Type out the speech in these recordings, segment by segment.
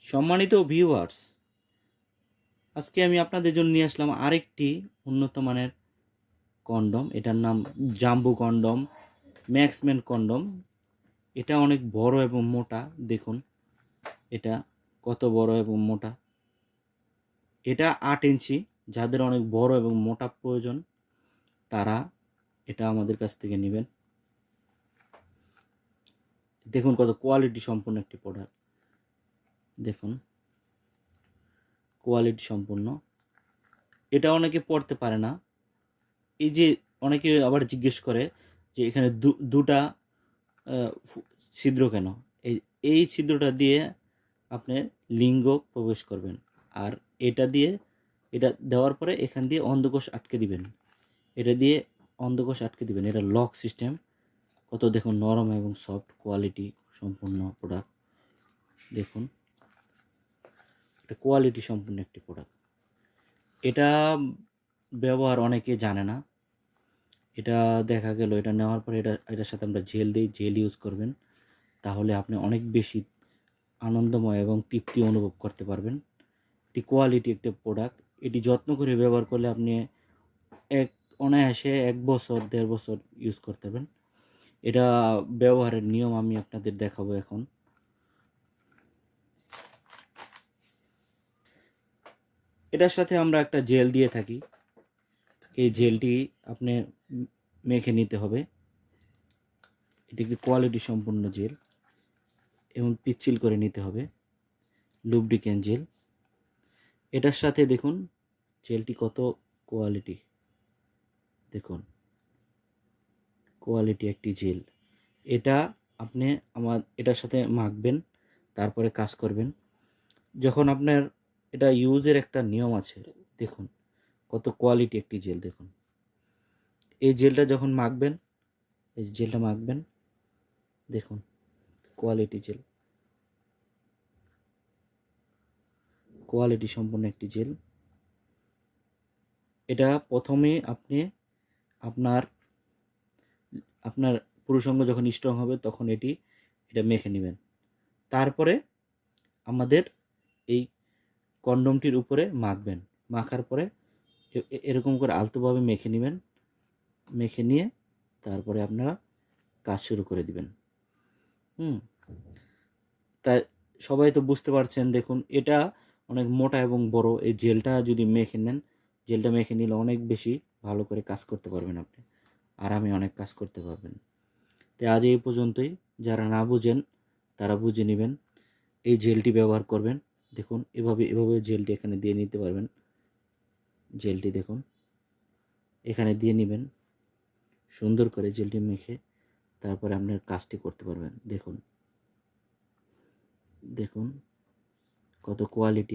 সম্মানিত ভিউয়ার্স, আজকে আমি আপনাদের জন্য নিয়ে আসলাম আরেকটি উন্নত মানের কন্ডম। এটার নাম জাম্বো কন্ডম, ম্যাক্সম্যান কন্ডম। এটা অনেক বড় এবং মোটা। দেখুন এটা কত বড় এবং মোটা। এটা 8 ইঞ্চি। যাদের অনেক বড় এবং মোটা প্রয়োজন তারা এটা আমাদের কাছ থেকে নেবেন। দেখুন কত কোয়ালিটি সম্পন্ন একটি প্রোডাক্ট। দেখুন কোয়ালিটি সম্পন্ন। এটা অনেকে পড়তে পারে না। এই যে অনেকে আবার জিজ্ঞেস করে যে এখানে দুটা ছিদ্র কেন? এই ছিদ্রটা দিয়ে আপনি লিঙ্গ প্রবেশ করবেন, আর এটা দেওয়ার পরে এখান দিয়ে অন্ধকোষ আটকে দিবেন। এটা দিয়ে অন্ধকোষ আটকে দিবেন। এটা লক সিস্টেম। কত দেখুন নরম এবং সফট কোয়ালিটি সম্পূর্ণ প্রোডাক্ট। দেখুন এটা কোয়ালিটি সম্পূর্ণ একটি প্রোডাক্ট। এটা ব্যবহার অনেকে জানে না। এটা দেখা গেল এটা নেওয়ার পরে এটার সাথে আমরা জেল দিই। জেল ইউজ করবেন, তাহলে আপনি অনেক বেশি আনন্দময় এবং তৃপ্তি অনুভব করতে পারবেন। এটি কোয়ালিটি একটা প্রোডাক্ট। এটি যত্ন করে ব্যবহার করলে আপনি অনায়াসে 1 বছর 1.5 বছর ইউজ করতে পারবেন। এটা ব্যবহারের নিয়ম আমি আপনাদের দেখাবো এখন। এটার সাথে আমরা একটা জেল দিয়ে থাকি। এই জেলটি আপনি মেখে নিতে হবে। এটি একটি কোয়ালিটি সম্পূর্ণ জেল এবং পিচ্ছিল করে নিতে হবে। Lubricant gel. এটার সাথে দেখুন জেলটি কত কোয়ালিটি। দেখুন কোয়ালিটি একটি জেল। এটা আপনি এটার সাথে মাখবেন, তারপরে কাজ করবেন। যখন আপনার এটা ইউজের একটা নিয়ম আছে। দেখুন কত কোয়ালিটি একটি জেল। দেখুন এই জেলটা যখন মাখবেন, এই জেলটা মাখবেন, দেখুন কোয়ালিটি জেল, কোয়ালিটি সম্পন্ন একটি জেল। এটা প্রথমে আপনি আপনার আপনার পুরুষাঙ্গ যখন স্ট্রং হবে তখন এটা মেখে নেবেন। তারপরে আমাদের এই কন্ডমটির উপরে মাখবেন। মাখার পরে এরকম করে আলতোভাবে মেখে নেবেন। মেখে নিয়ে তারপরে আপনারা কাজ শুরু করে দিবেন। তাই সবাই তো বুঝতে পারছেন। দেখুন এটা অনেক মোটা এবং বড়। এই জেলটা যদি মেখে নেন, জেলটা মেখে নিলে অনেক বেশি ভালো করে কাজ করতে পারবেন আপনি। আরামে অনেক কাজ করতে পারবেন। তাই আজ এই পর্যন্তই। যারা না বুঝেন তারা বুঝে নেবেন। এই জেলটি ব্যবহার করবেন। দেখুন এভাবে জেলটি এখানে দিয়ে নিতে পারবেন। জেলটি দেখুন এখানে দিয়ে নেবেন। সুন্দর করে জেলটি মেখে তারপরে আপনার কাজটি করতে পারবেন। দেখুন দেখুন কত কোয়ালিটি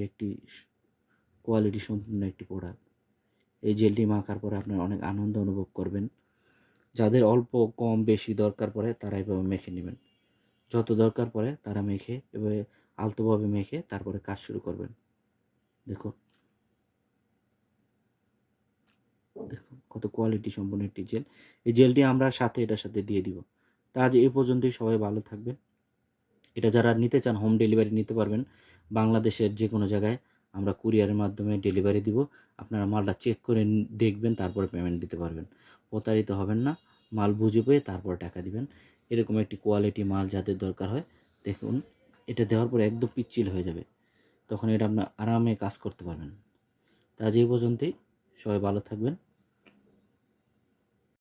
সম্পূর্ণ একটি প্রোডাক্ট। এই জেলটি মাখার পরে আপনারা অনেক আনন্দ অনুভব করবেন। যাদের অল্প কম বেশি দরকার পড়ে তারা এভাবে মেখে নেবেন। যত দরকার পড়ে তারা মেখে এভাবে আলতোভাবে মেখে তারপরে কাজ শুরু করবেন। দেখুন দেখুন কত কোয়ালিটি সম্পন্ন একটি জেল। এই জেলটি আমরা এটার সাথে দিয়ে দিব। তা আজ এই পর্যন্তই। সবাই ভালো থাকবেন। এটা যারা নিতে চান হোম ডেলিভারি নিতে পারবেন। বাংলাদেশের যে কোনো জায়গায় আমরা কুরিয়ারের মাধ্যমে ডেলিভারি দিব। আপনারা মালটা চেক করে দেখবেন, তারপরে পেমেন্ট দিতে পারবেন। প্রতারিত হবেন না। মাল বুঝে পেয়ে তারপর টাকা দিবেন। এরকম একটি কোয়ালিটি মাল যাদের দরকার হয়, দেখুন এটা দেওয়ার পরে একদম পিচ্ছিল হয়ে যাবে। তখন এটা আপনার আরামে কাজ করতে পারবেন। তা আজ এই পর্যন্তই। সবাই ভালো থাকবেন।